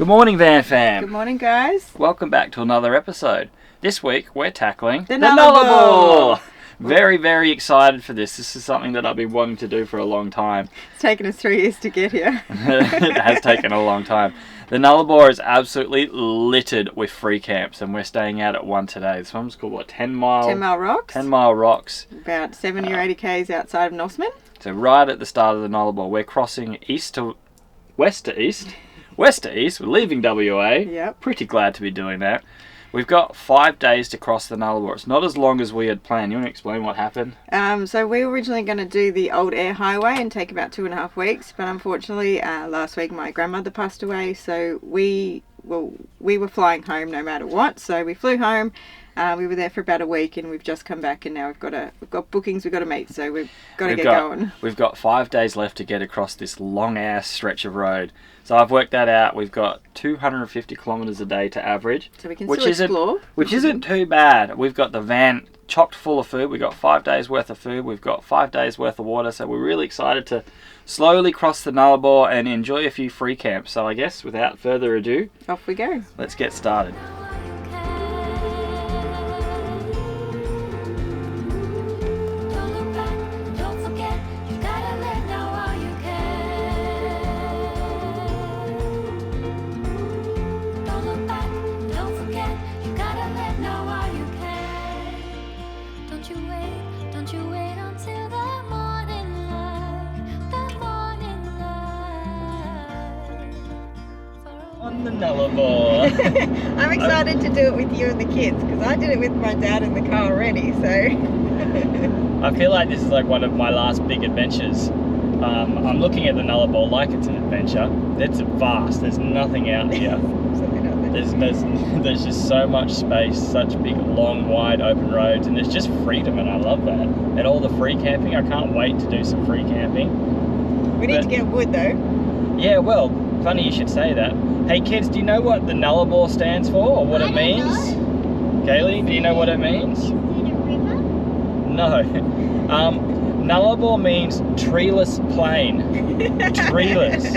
Good morning, Van Fam. Good morning, guys. Welcome back to another episode. This week, we're tackling the Nullarbor. Very, very excited for this. This is something that I've been wanting to do for a long time. It's taken us 3 years to get here. It has taken a long time. The Nullarbor is absolutely littered with free camps, and we're staying out at one today. This one's called, what, 10 Mile Rocks? 10 Mile Rocks. About 70 or 80 k's outside of Norseman. So right at the start of the Nullarbor, we're crossing west to east. West to east, we're leaving WA. Yep. Pretty glad to be doing that. We've got 5 days to cross the Nullarbor. It's not as long as we had planned. You want to explain what happened? So we were originally going to do the old air highway and take about 2.5 weeks, but unfortunately last week my grandmother passed away, so we were flying home no matter what. So we flew home. We were there for about a week, and we've just come back, and now we've got bookings we've got to meet, so we've got to get going. We've got 5 days left to get across this long ass stretch of road. So I've worked that out. We've got 250 kilometres a day to average, so we can still explore, which isn't too bad. We've got the van chocked full of food. We've got 5 days worth of food. We've got 5 days worth of water. So we're really excited to slowly cross the Nullarbor and enjoy a few free camps. So I guess without further ado, off we go. Let's get started. On the Nullarbor. I'm excited to do it with you and the kids, because I did it with my dad in the car already, so... I feel like this is like one of my last big adventures. I'm looking at the Nullarbor like it's an adventure. It's vast, there's nothing out here. There's just so much space, such big, long, wide, open roads, and there's just freedom, and I love that. And all the free camping, I can't wait to do some free camping. We need to get wood though. Yeah, well, funny you should say that. Hey kids, do you know what the Nullarbor stands for, or what it means? Kaylee, do you know what it means? Is it a river? No. Nullarbor means treeless plain. Treeless.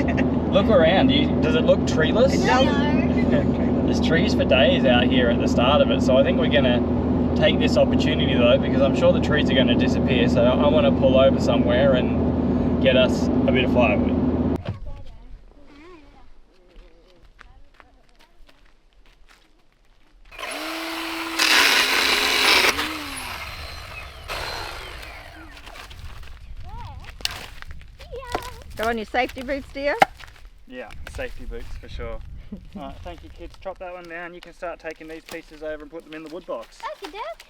Look around. Does it look treeless? It does. There's trees for days out here at the start of it, so I think we're going to take this opportunity though, because I'm sure the trees are going to disappear, so I want to pull over somewhere and get us a bit of firewood. Got on your safety boots, dear? Yeah, safety boots for sure. Alright, thank you kids. Chop that one down. You can start taking these pieces over and put them in the wood box. Okay, Dad.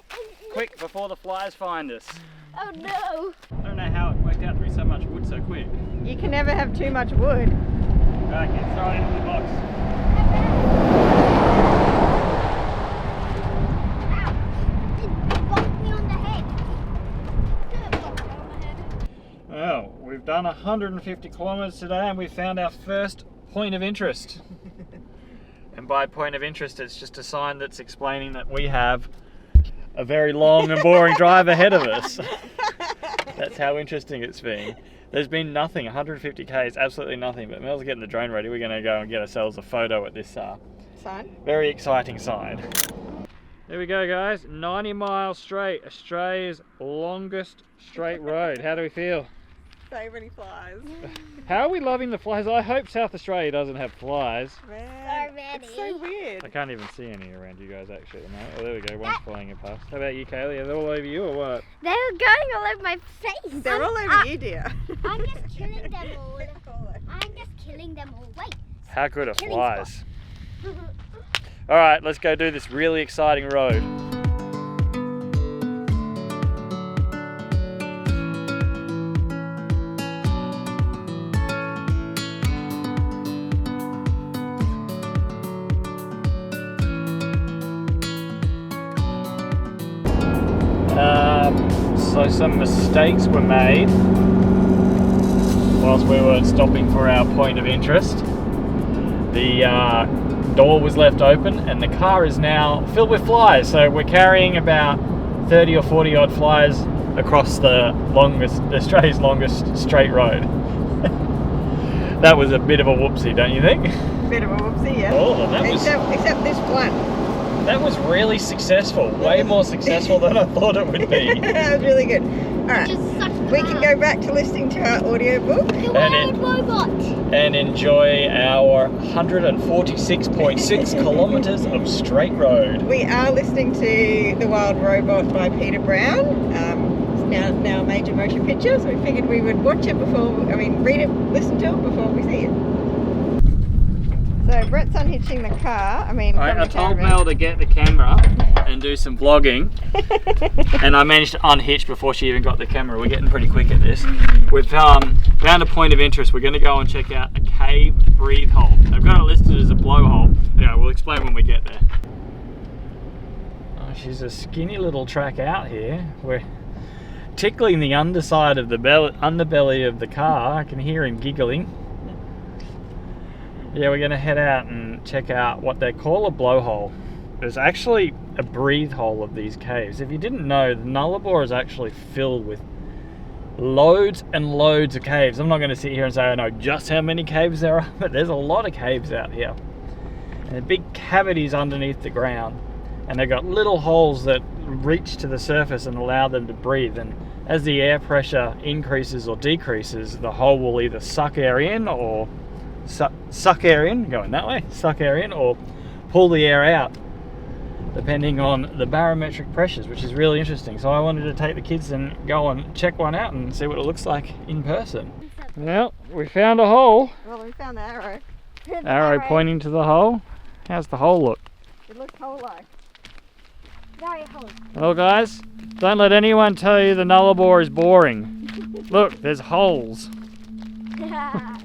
Quick, before the flies find us. Oh no. I don't know how it worked out to be so much wood so quick. You can never have too much wood. Alright kids, throw it into the box. Well, we've done 150 kilometres today, and we found our first point of interest. And by point of interest, it's just a sign that's explaining that we have a very long and boring drive ahead of us. That's how interesting it's been. There's been nothing. 150 k's, absolutely nothing. But Mel's getting the drone ready. We're going to go and get ourselves a photo at this Sign? very exciting sign. There we go, guys. 90 miles straight. Australia's longest straight road. How do we feel? So many flies. How are we loving the flies? I hope South Australia doesn't have flies. Man, Already. it's so weird. I can't even see any around you guys actually at the moment. Oh, there we go. One's flying in past. How about you, Kaylee? Are they all over you or what? They were going all over my face. They're all over you, dear. I'm just killing them all. I'm just killing them all. Wait. How good are Killing flies? All right, let's go do this really exciting road. So some mistakes were made whilst we were stopping for our point of interest. The door was left open and the car is now filled with flies. So we're carrying about 30 or 40 odd flies across Australia's longest straight road. That was a bit of a whoopsie, don't you think? Bit of a whoopsie, yeah. Oh, that was Except this one. that was really successful. Way more successful than I thought it would be. That was really good. Alright, Just suck the we can go back to listening to our audiobook. The wild robot. And enjoy our 146.6 kilometres of straight road. We are listening to The Wild Robot by Peter Brown. It's now a major motion picture, so we figured we would watch it read it, listen to it before we see it. So Brett's unhitching the car. I told Mel to get the camera and do some vlogging, and I managed to unhitch before she even got the camera. We're getting pretty quick at this. We've found a point of interest. We're going to go and check out a cave breathe hole. They've got it listed as a blowhole. Anyway, we'll explain when we get there. Oh, she's a skinny little track out here. We're tickling the underside of the underbelly of the car. I can hear him giggling. Yeah, we're going to head out and check out what they call a blowhole. There's actually a breathe hole of these caves. If you didn't know, the Nullarbor is actually filled with loads and loads of caves. I'm not going to sit here and say I know just how many caves there are, but there's a lot of caves out here. And the big cavities underneath the ground. And they've got little holes that reach to the surface and allow them to breathe. And as the air pressure increases or decreases, the hole will either suck air in or suck air in, going that way, suck air in, or pull the air out, depending on the barometric pressures, which is really interesting. So I wanted to take the kids and go and check one out and see what it looks like in person. Well, we found a hole. Well, we found the arrow. Arrow pointing to the hole. How's the hole look? It looks hole-like. Very hole. Well, guys, don't let anyone tell you the Nullarbor is boring. Look, there's holes. Can I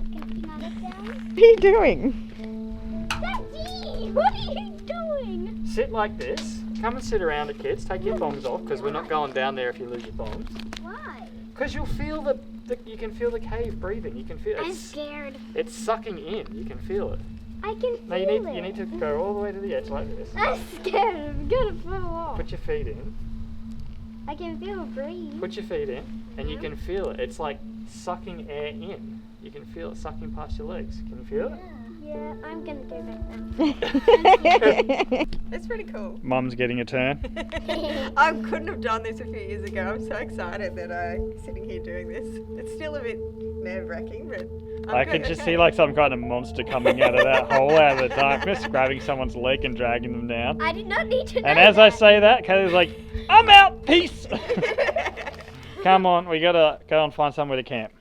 look down? What are you doing? Daddy, what are you doing? Sit like this. Come and sit around it, kids. Take your thongs off, because we're not going down there if you lose your thongs. Why? Because you'll feel you can feel the cave breathing. You can feel I'm scared. It's sucking in. You can feel it. I can feel No, you need to go all the way to the edge like this. I'm scared. I'm gonna fall off. Put your feet in. I can feel a breeze. Put your feet in, and you can feel it. It's like sucking air in. You can feel it sucking past your legs. Can you feel it? Yeah, I'm gonna go back now. That's pretty cool. Mum's getting a turn. I couldn't have done this a few years ago. I'm so excited that I'm sitting here doing this. It's still a bit nerve-wracking, but I can just see like some kind of monster coming out of that hole, out of the darkness, grabbing someone's leg and dragging them down. I did not need to know And as I say that, Kaylee's like, I'm out, peace! Come on, we gotta go and find somewhere to camp.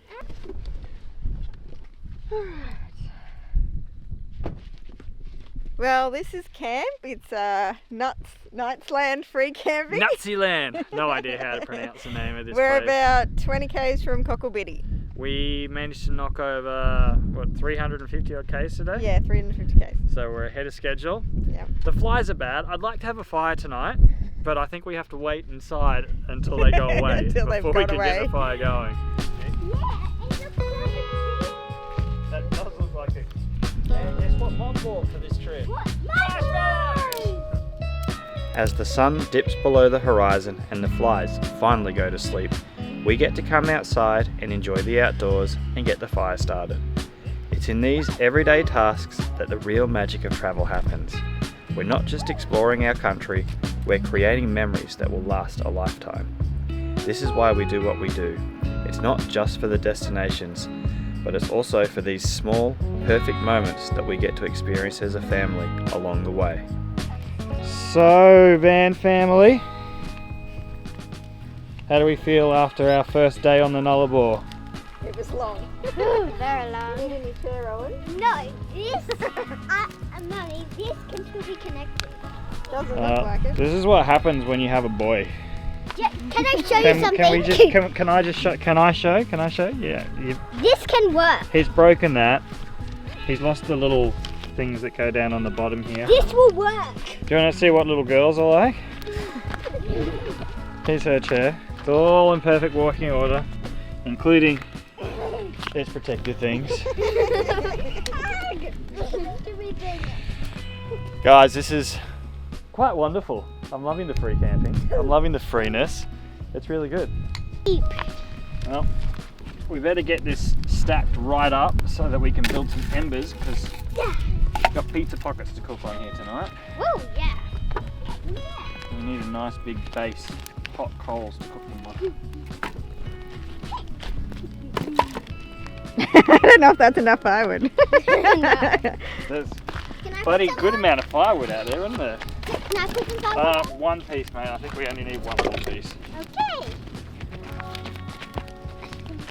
Well, this is camp. It's Nightsland free camping. Nutsyland! No idea how to pronounce the name of this We're place. about 20 k's from Cocklebiddy. We managed to knock over, 350 odd k's today? Yeah, 350 k's. So we're ahead of schedule. Yeah. The flies are bad. I'd like to have a fire tonight, but I think we have to wait inside until they go away Until they've before we gone can away. get the fire going. Yeah, and That does look like it. And guess what Mom bought for this trip? marshmallows! As the sun dips below the horizon and the flies finally go to sleep, we get to come outside and enjoy the outdoors and get the fire started. It's in these everyday tasks that the real magic of travel happens. We're not just exploring our country, we're creating memories that will last a lifetime. This is why we do what we do. It's not just for the destinations, but it's also for these small, perfect moments that we get to experience as a family along the way. So, van family, how do we feel after our first day on the Nullarbor? It was long. Very long. Need any chair, Owen? No, this, Mummy, this can still be connected. Doesn't look like it. This is what happens when you have a boy. Yeah, can I show you something? Can I show? Yeah, This can work. he's broken that. He's lost the little things that go down on the bottom here. This will work. Do you want to see what little girls are like? Here's her chair. It's all in perfect working order, including its protective things. Guys, this is quite wonderful. I'm loving the free camping. I'm loving the freeness. It's really good. Well, we better get this stacked right up so that we can build some embers because we've got pizza pockets to cook on here tonight. Woo, yeah. We need a nice big base, hot coals to cook them on. I don't know if that's enough firewood. There's Can I bloody put some good on? amount of firewood out there, isn't there? Can I put some firewood? One piece, mate. I think we only need one more piece. Okay.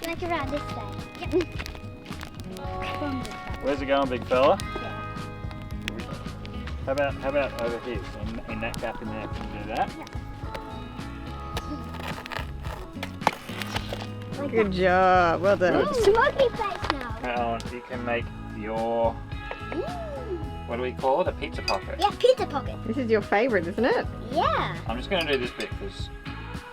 Like around this side. Yep. From this side. Where's it going, big fella? Yeah. How about over here? So in that gap in there, can you do that? Like Good job. Well done. that. Ooh, smoky face now. Now you can make your, what do we call it? A pizza pocket. Yeah, pizza pocket. This is your favourite, isn't it? Yeah. I'm just going to do this bit because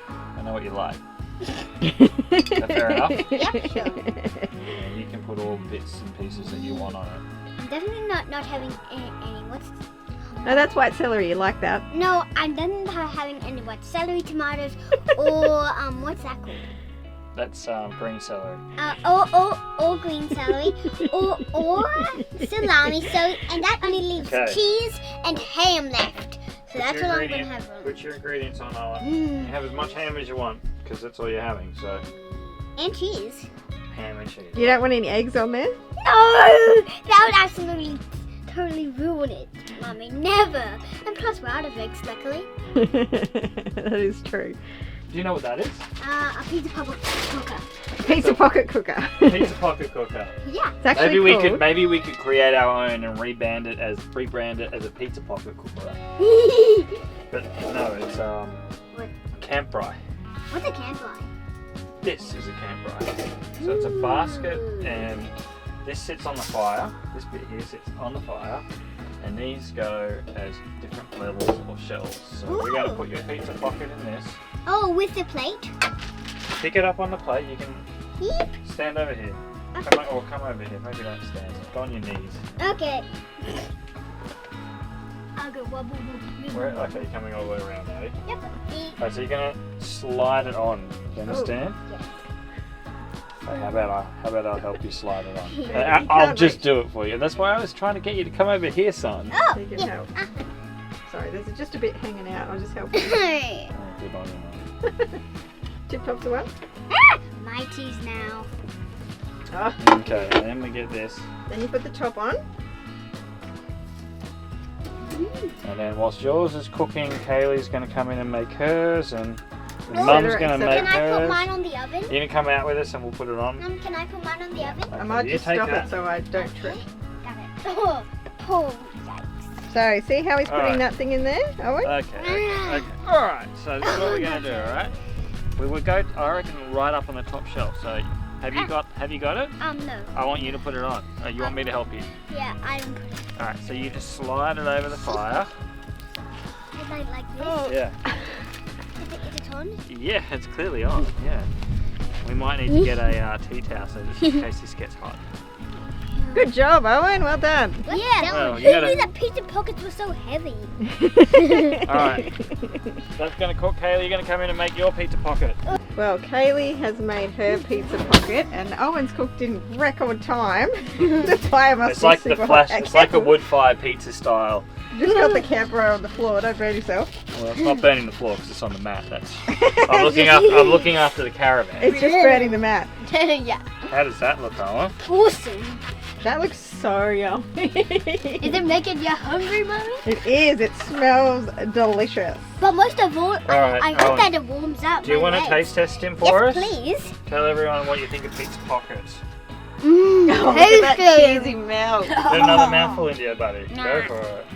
I know what you like. Is that fair enough? Yep, sure. And you can put all bits and pieces that you want on it. I'm definitely not having any what's. No, that's white celery. You like that? No, I'm definitely not having any what celery, tomatoes, or what's that called? That's green celery. Or green celery, or salami. So and that only leaves Okay. cheese and ham left. So that's what I'm gonna have. Put your ingredients on, Owen. You Mm. have as much ham as you want because that's all you're having. So And cheese. ham and cheese. You don't want any eggs on there? No, that would absolutely, totally ruin it, Mommy. Never. And plus, we're out of eggs, luckily. That is true. Do you know what that is? A pizza pocket cooker. Pizza pocket cooker. Pizza pocket cooker. Yeah. It's actually Maybe we could create our own and rebrand it as a pizza pocket cooker. But no, it's What? camp fry. What's a campfire? This is a camp fry. So it's a basket and this sits on the fire. This bit here sits on the fire. And these go as different levels of shelves. So we're going to put your pizza pocket in this. Oh, with the plate? Pick it up on the plate. You can Yep. stand over here. Okay. Come over here. Maybe don't stand. Go on your knees. Okay. I'll go wobble, wobble. Okay, you're coming all the way around, eh? Yep. Right, so you're going to slide it on. Do you understand? Yes. Okay, how about I'll help you slide it on? Yeah, you I'll can't just reach. do it for you. That's why I was trying to get you to come over here, son. Oh, You can yeah. help. Sorry, there's just a bit hanging out. I'll just help you. Ah. Oh, good on you, mate. Tip top to one. My teeth now. Oh, Okay, and then we get this. then you put the top on. And then whilst yours is cooking, Kaylee's going to come in and make hers, and Oh, Mum's going to so make Can I put hers. mine on the oven? You can come out with us and we'll put it on. Can I put mine on the oven? I Okay, might you just take stop that. it so I don't trip. Got it. Oh, yikes. So, see how he's putting Alright. that thing in there, Owen? Okay. Alright, so this is what we're going to do, alright? We would go, I reckon, right up on the top shelf. So, have you got it? No. I want you to put it on. You want me to help you? Yeah, I'm putting it. Alright, so you just slide it over the fire. Is it like this? Oh. Yeah. Is it on? Yeah, it's clearly on. Yeah. We might need to get a tea towel so just in case this gets hot. Good job, Owen. Well done. Yeah, Well, who you gotta- knew that pizza pockets were so heavy? Alright. That's going to cook. Kaylee, you're going to come in and make your pizza pocket. Well, Kaylee has made her pizza pocket, and Owen's cooked in record time. The fire must It's be like the super flash. hot. It's like a wood-fired pizza style. Just got the camper on the floor. Don't burn yourself. Well, it's not burning the floor because it's on the mat. That's. I'm looking after the caravan. It's just burning the mat. Yeah. How does that look, Owen? Awesome. That looks so yummy. Is it making you hungry, Mommy? It is. It smells delicious. But most of all, Alright, I hope Owen, that it warms up. Do you my want to legs. taste test him for Yes, us? please. Tell everyone what you think of pizza pockets. Mmm, Oh, look at that cheesy melt. Put another mouthful into you, buddy. Go Nah. for it.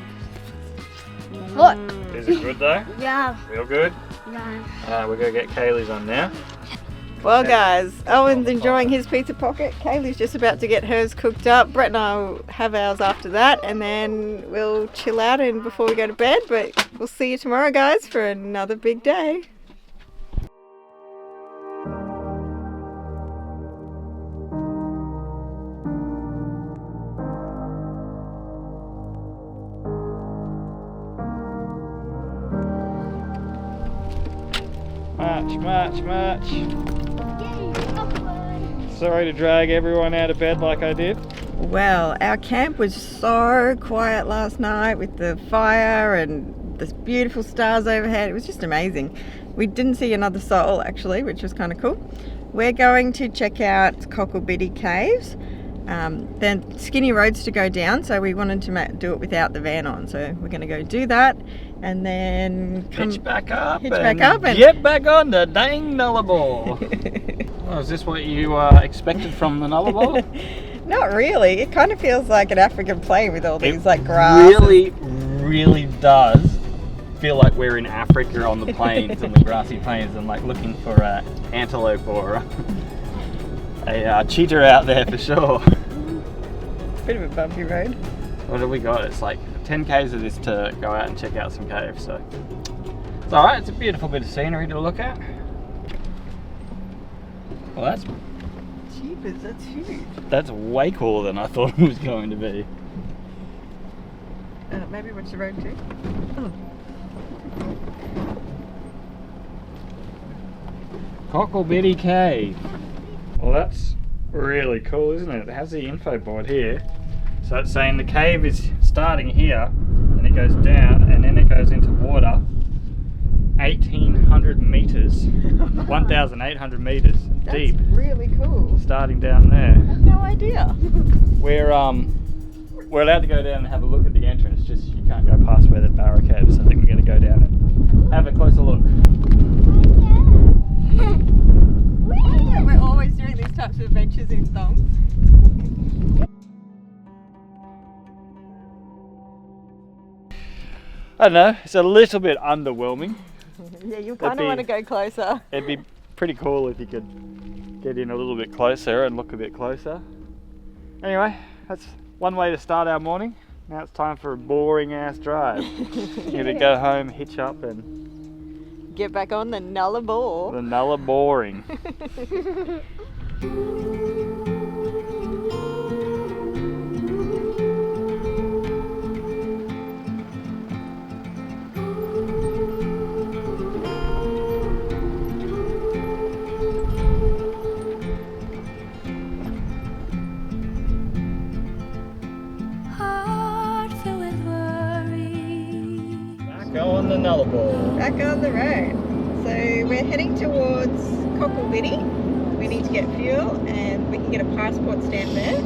What? Is it good though? Yeah. Real good? Yeah. We're going to get Kaylee's on now. Well, guys, Owen's enjoying his pizza pocket. Kaylee's just about to get hers cooked up. Brett and I will have ours after that, and then we'll chill out and before we go to bed. But we'll see you tomorrow, guys, for another big day. March, march, march. Yay, popcorn. Sorry to drag everyone out of bed like I did. Well, our camp was so quiet last night with the fire and the beautiful stars overhead. It was just amazing. We didn't see another soul actually, which was kind of cool. We're going to check out Cocklebiddy Caves. Then skinny roads to go down, so we wanted to do it without the van on. So we're going to go do that and then Hitch back up and get back on the dang Nullarbor. Oh, is this what you expected from the Nullarbor? Not really. It kind of feels like an African plain with all these like grass. It really does feel like we're in Africa on the plains and the grassy plains and like looking for antelope or a cheetah out there for sure. Bit of a bumpy road. What have we got? It's like 10 k's of this to go out and check out some caves, so it's alright. It's a beautiful bit of scenery to look at. Well, that's Jeepers, that's huge. That's way cooler than I thought it was going to be. Maybe watch the road too. Oh. Cocklebiddy Cave. Well, that's really cool, isn't it? It has the info board here. So it's saying the cave is starting here, and it goes down, and then it goes into water. 1,800 meters, 1,800 meters deep. That's really cool. Starting down there. I had no idea. We're allowed to go down and have a look at the entrance. Just you can't go past where the barricade is. So I think we're going to go down and have a closer look. We're always doing these types of adventures in songs. I don't know. It's a little bit underwhelming. Yeah, you kind of want to go closer. It'd be pretty cool if you could get in a little bit closer and look a bit closer. Anyway, that's one way to start our morning. Now it's time for a boring ass drive. Either go home, hitch up and get back on the Nullarbor. The Nullaboring. On the Nullarbor. Back on the road. So we're heading towards Cocklebiddy. We need to get fuel and we can get a passport stamp there.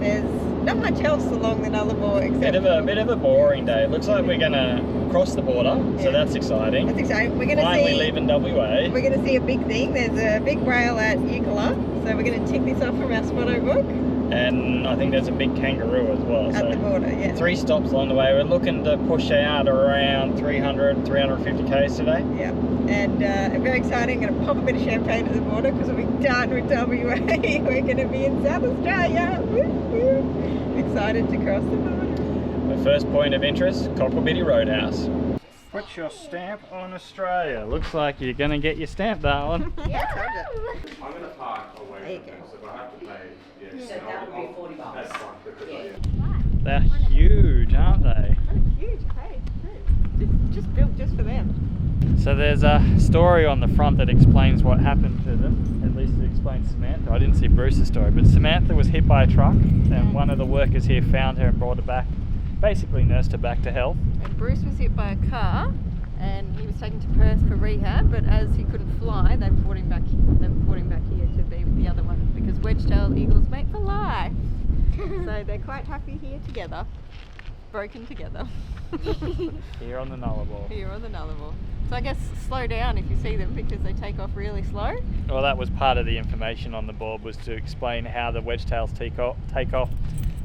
There's not much else along the Nullarbor except bit of a boring day. It looks like we're gonna cross the border, so that's exciting. That's exciting. We're gonna Finally leaving WA. We're gonna see a big thing. There's a big whale at Eucla, so we're gonna tick this off from our photo book. And I think there's a big kangaroo as well. At the border, yeah. 3 stops along the way. We're looking to push out around 300, 350 k's today. Yeah, and very exciting. I'm going to pop a bit of champagne at the border because we'll be done with WA. We're going to be in South Australia. Woo, woo. Excited to cross the border. The first point of interest, Cocklebiddy Roadhouse. Put your stamp on Australia. Looks like you're going to get your stamp, darling. Yeah. I'm going to park away There you from go. them, so if I have to pay, yes. So that would be $40. That's fine, because They're huge, aren't they? What a huge cave too. Just built just for them. So there's a story on the front that explains what happened to them. At least it explains Samantha. I didn't see Bruce's story, but Samantha was hit by a truck and one of the workers here found her and brought her back, basically nursed her back to health. And Bruce was hit by a car and he was taken to Perth for rehab, but as he couldn't fly, they brought him back here to be with the other one because wedge-tailed eagles mate for life. So they're quite happy here together, broken together. Here on the Nullarbor. Here on the Nullarbor. So I guess slow down if you see them because they take off really slow. Well, that was part of the information on the board, was to explain how the wedge-tails take off.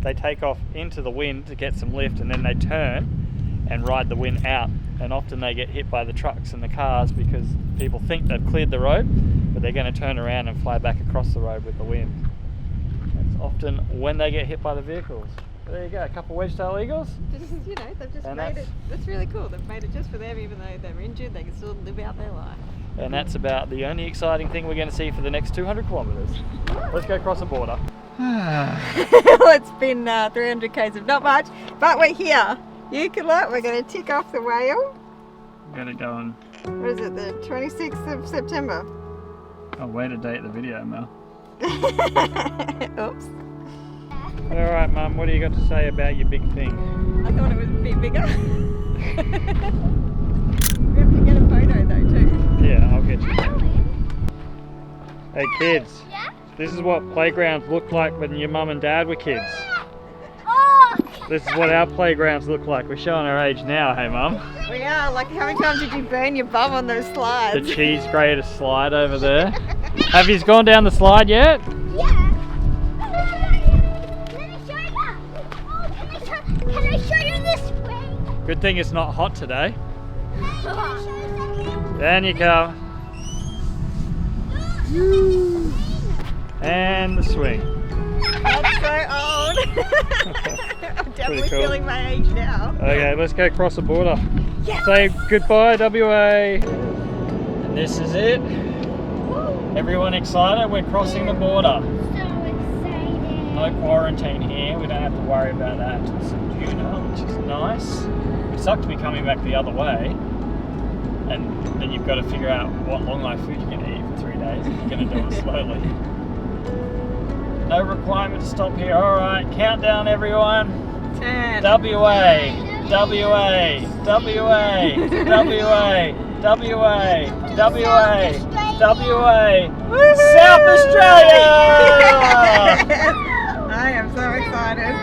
They take off into the wind to get some lift and then they turn and ride the wind out, and often they get hit by the trucks and the cars because people think they've cleared the road, but they're going to turn around and fly back across the road with the wind. That's often when they get hit by the vehicles. There you go, a couple of wedge-tailed eagles. Just, you know, they've just And made that's- it. That's really cool. They've made it just for them, even though they're injured. They can still live out their life. And that's about the only exciting thing we're going to see for the next 200 kilometres. Let's go across the border. It's been 300 k's of not much, but we're here. Eucla, we're going to tick off the whale. Got it going. What is it, the 26th of September? Oh, way to date the video, Mel. Oops. Alright, Mum, what do you got to say about your big thing? I thought it was a bit bigger. We have to get a photo though too. Yeah, I'll get you. Hey kids, Yeah? this is what playgrounds look like when your mum and dad were kids. Oh! This is what our playgrounds look like. We're showing our age now, hey Mum. We are, like how many times did you burn your bum on those The slides? cheese grater slide over there. Have you gone down the slide yet? Yeah. Let me show you. Oh, can I show you this way? Good thing it's not hot today. Oh. Down you come. And the swing. That's so old. I'm definitely cool. feeling my age now. Okay, let's go across the border. Yes. Say goodbye, WA. And this is it. Everyone excited? We're crossing the border. So excited. No quarantine here. We don't have to worry about that until September, which is nice. It sucked to be coming back the other way. And then you've got to figure out what long life food you're going to eat for 3 days if you're going to do it slowly. No requirement to stop here. Alright, countdown everyone. 10. WA, WA, WA, WA, WA, WA, WA, South Australia! I am so excited.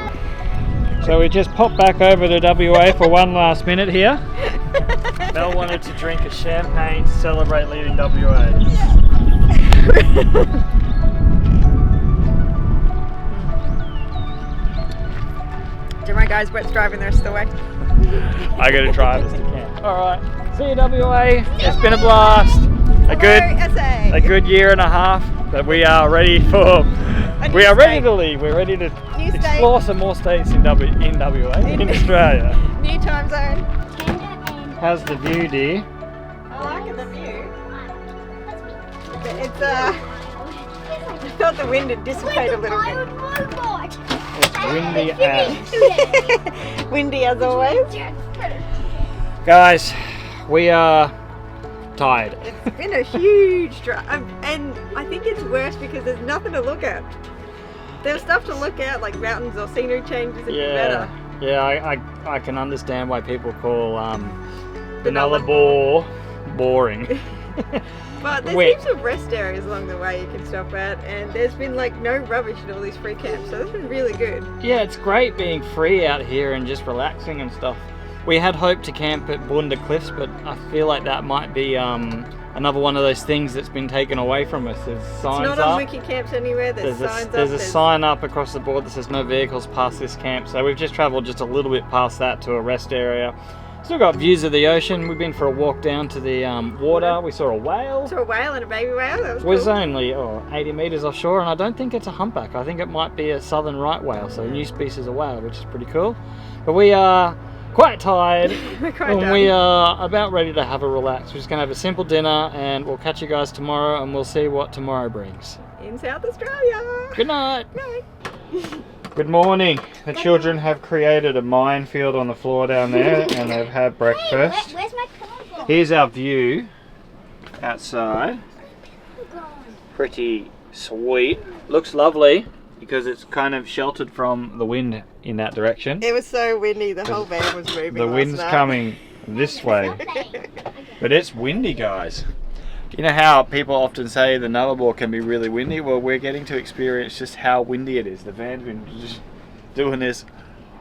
So we just popped back over to WA for one last minute here. Mel wanted to drink a champagne to celebrate leaving WA. Do my guys Brett's driving the rest of the way? I got to drive us to camp. Alright, see you WA. It's been a blast. A SA. good year and a half, but we are ready for. We are ready to leave. We're ready to explore some more states in WA, in Australia. New time zone. How's the view, dear? I like the view. It's I thought the wind had dissipated a little bit. It's windy as. Windy as always. Guys, we are tired. It's been a huge drive, and I think it's worse because there's nothing to look at. There's stuff to look at, like mountains or scenery changes, if you're better. Yeah, I can understand why people call the Nullarbor boring. But there's Wait. heaps of rest areas along the way you can stop at, and there's been like no rubbish at all these free camps, so that's been really good. Yeah, it's great being free out here and just relaxing and stuff. We had hoped to camp at Bunda Cliffs, but I feel like that might be another one of those things that's been taken away from us. There's signs It's not up. on wiki camps anywhere, there's signs up. There's a sign up across the board that says no vehicles past this camp, so we've just travelled just a little bit past that to a rest area. Still got views of the ocean. We've been for a walk down to the water. We saw a whale. Saw a whale and a baby whale, that was It was cool. only 80 metres offshore, and I don't think it's a humpback. I think it might be a southern right whale, so a new species of whale, which is pretty cool. But we are quite tired, We're quite and done. we are about ready to have a relax. We're just going to have a simple dinner, and we'll catch you guys tomorrow, and we'll see what tomorrow brings. In South Australia. Good night. Night. Good morning. The children have created a minefield on the floor down there, and they've had breakfast. Where's my pillow? Here's our view outside. Pretty sweet. Looks lovely because it's kind of sheltered from the wind in that direction. It was so windy, the whole van was moving. The last wind's night. coming this way. But it's windy, guys. You know how people often say the Nullarbor can be really windy? Well, we're getting to experience just how windy it is. The van's been just doing this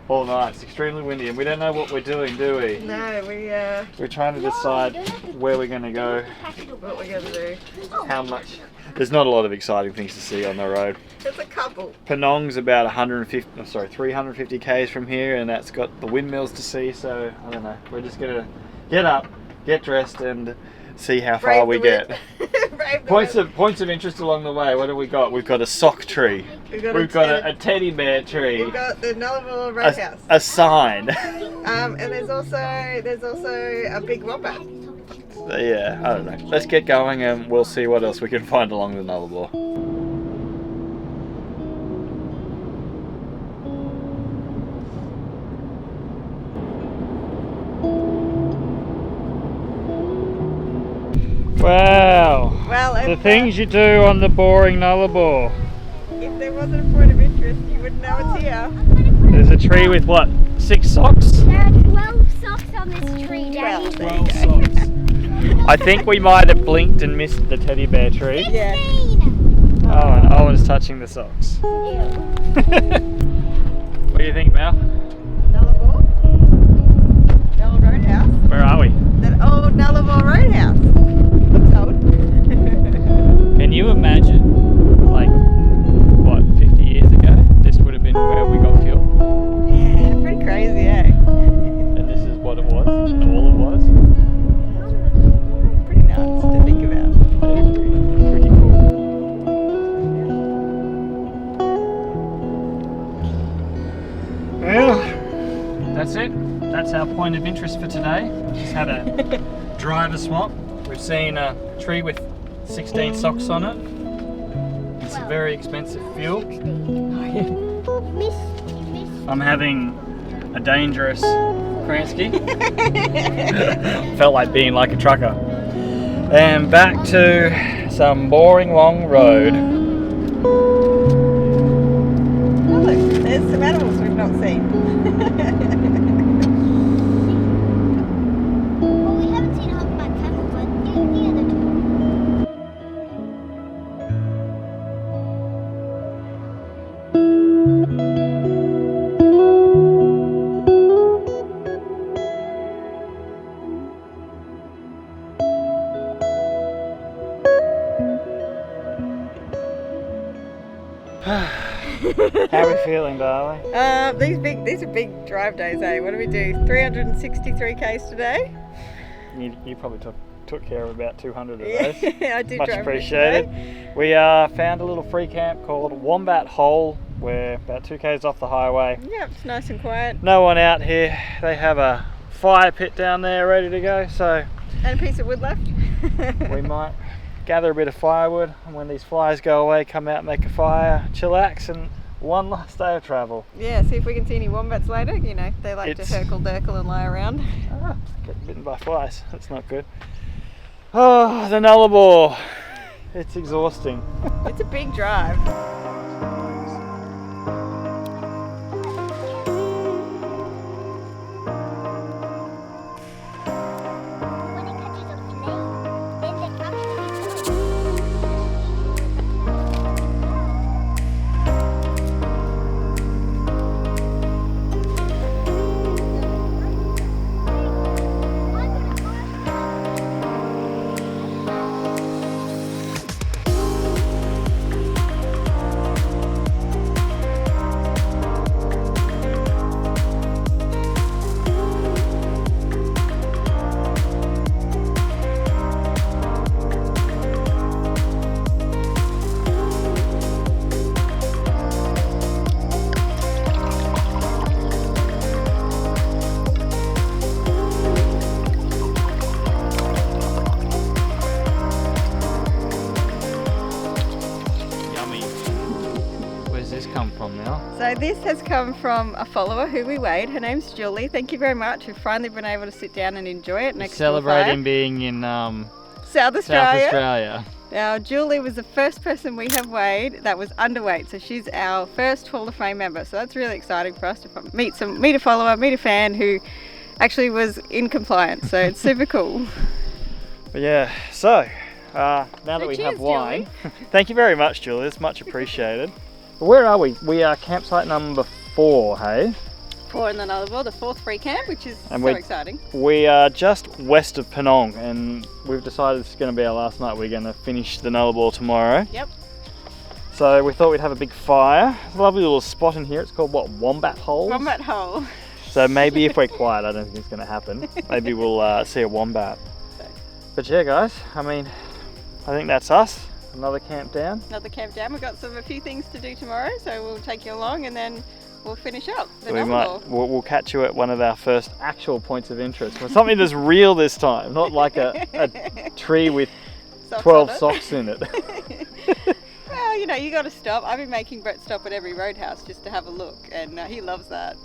all night. It's extremely windy, and we don't know what we're doing, do we? No, We're trying to decide where we're going to go, what we're gonna do. how much. There's not a lot of exciting things to see on the road. Just a couple. Penong's about 350 k's from here, and that's got the windmills to see. So I don't know. We're just gonna get up, get dressed, and see how far we get. Points of interest along the way. What do we got? We've got a sock tree. We've got a teddy bear tree. We've got the Nullarbor Roadhouse. A sign. And there's also a big wombat. Yeah, I don't know. Let's get going, and we'll see what else we can find along the Nullarbor. Wow. Well, The things you do on the boring Nullarbor. it wasn't a point of interest, you wouldn't know it's here. There's a tree with what? 6 socks? There are 12 socks on this tree, Daddy. 12 socks. I think we might have blinked and missed the teddy bear tree. Yeah. 15. Oh, and Owen's touching the socks. What do you think, Mel? Nullarbor? The old roadhouse. Where are we? That old Nullarbor roadhouse. Looks old. Can you imagine, like, what, 50 years ago, this would have been where we got fuel? Yeah, pretty crazy, eh? And this is what it was, all it was? Pretty nuts to think about. Pretty cool. Well, that's it. That's our point of interest for today. Just had a driver swap. We've seen a tree with 16 socks on it. It's a very expensive fuel. You missed. I'm having a dangerous Kransky. Felt like being like a trucker. And back to some boring long road. Oh, look, there's some animals we've not seen. Well, we haven't seen a humpback camel, but the other two. How are we feeling, darling? These are big drive days, eh? What do we do? 363 k's today? You probably took care of about 200 of those. Yeah, I did Much drive appreciated. today. We found a little free camp called Wombat Hole. We're about 2 k's off the highway. Yep, it's nice and quiet. No one out here. They have a fire pit down there ready to go, so And a piece of wood left. we might gather a bit of firewood, and when these flies go away, come out, make a fire, chillax, and one last day of travel. Yeah, see if we can see any wombats later. You know, they like It's- to herkle-durkle and lie around. Getting bitten by flies. That's not good. Oh, the Nullarbor. It's exhausting. It's a big drive. When it catches a flame, then they actually Yummy. Where's this come from now? So this has come from a follower who we weighed. Her name's Julie. Thank you very much. We've finally been able to sit down and enjoy it next to the Celebrating fire. being in South Australia. South Australia. Now, Julie was the first person we have weighed that was underweight, so she's our first Hall of Fame member. So that's really exciting for us to meet a follower, meet a fan who actually was in compliance. So it's super cool. But yeah, so now that we cheers, have wine, thank you very much, Julie. It's much appreciated. But where are we? We are campsite number 4, hey? 4 in the Nullarbor, the 4th free camp, which is And so we- exciting. We are just west of Penong, and we've decided this is going to be our last night. We're going to finish the Nullarbor tomorrow. Yep. So we thought we'd have a big fire. There's a lovely little spot in here. It's called what? Wombat Hole. Wombat hole. So maybe if we're quiet, I don't think it's going to happen. Maybe we'll see a wombat. But yeah, guys. I mean, I think that's us. Another camp down. Another camp down. We've got a few things to do tomorrow, so we'll take you along and then we'll finish up the So we Nullarbor. we'll catch you at one of our first actual points of interest. Well, something that's real this time, not like a tree with Socks 12 on it. socks in it. Well, you know, you got to stop. I've been making Brett stop at every roadhouse just to have a look, and he loves that.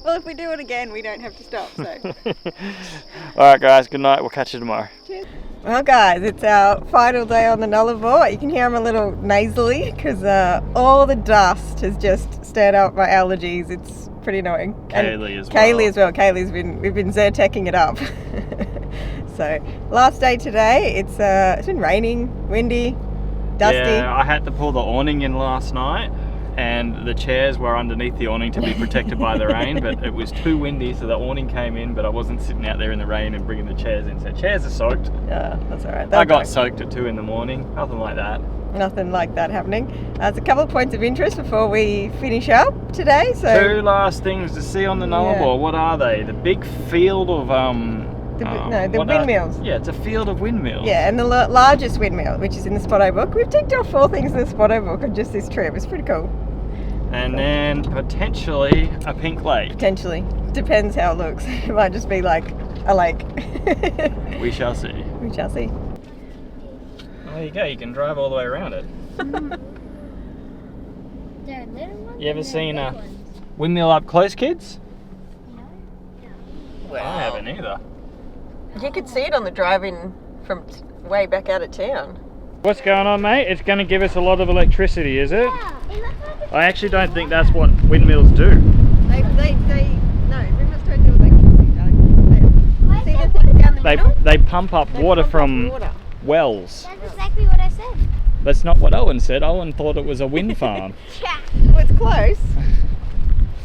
Well, if we do it again, we don't have to stop. So, All right, guys. Good night. We'll catch you tomorrow. cheers. Well guys, it's our final day on the Nullarbor. You can hear I'm a little nasally because all the dust has just stirred up my allergies. It's pretty annoying. Kaylee as well. Kaylee as well. We've been Zyrtecing it up. So last day today. It's been raining, windy, dusty. Yeah, I had to pull the awning in last night, and the chairs were underneath the awning to be protected by the rain, but it was too windy, so the awning came in, but I wasn't sitting out there in the rain and bringing the chairs in. So chairs are soaked. Yeah, that's all right. I got soaked at 2 in the morning. Nothing like that. Nothing like that happening. There's a couple of points of interest before we finish up today. So 2 last things to see on the Nullarbor. What are they? The big field of the windmills. Yeah, it's a field of windmills. Yeah, and the largest windmill, which is in the Spotto book. We've ticked off 4 things in the Spotto book on just this trip. It's pretty cool. And then potentially a pink lake. Potentially. Depends how it looks. It might just be like a lake. We shall see. We shall see. Well, there you go. You can drive all the way around it. There are little ones. You ever and there are seen big a ones. windmill up close, kids? No. I haven't either. You could see it on the drive-in from way back out of town. What's going on, mate? It's going to give us a lot of electricity, is it? Yeah, it looks like I actually don't think that's what windmills do. No, windmills don't do electricity, Why See is the that thing down the They middle? they pump up water from Water. wells. That's exactly what I said. That's not what Owen said. Owen thought it was a wind farm. Yeah. Well, it's close.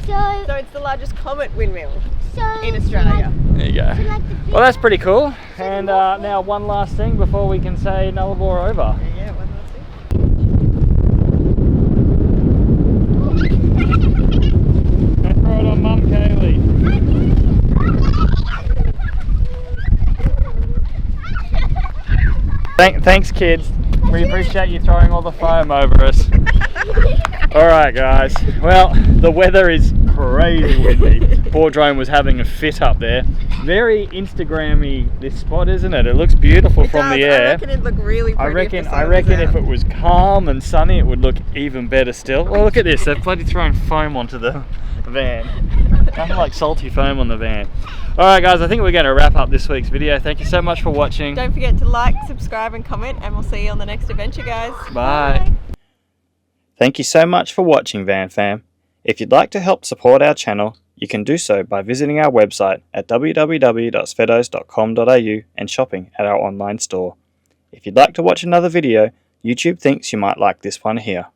So, So it's the largest comet windmill so in Australia. There you So go. like the big Well, that's pretty cool. And now one last thing before we can say Nullarbor over. Yeah, one last thing. Don't throw it on Mum, Kaylee. Thanks, kids. We appreciate you throwing all the foam over us. Alright, guys. Well, the weather is crazy windy. Poor drone was having a fit up there. Very Instagram-y, this spot, isn't it? It looks beautiful from the I air. reckon it'd look really pretty. I reckon if it was calm and sunny, it would look even better still. Well, look at this. They've bloody thrown foam onto the van. Kind of like salty foam on the van. Alright guys, I think we're going to wrap up this week's video. Thank you so much for watching. Don't forget to like, subscribe and comment, and we'll see you on the next adventure, guys. Bye. Thank you so much for watching, Van Fam. If you'd like to help support our channel, you can do so by visiting our website at www.svedos.com.au and shopping at our online store. If you'd like to watch another video, YouTube thinks you might like this one here.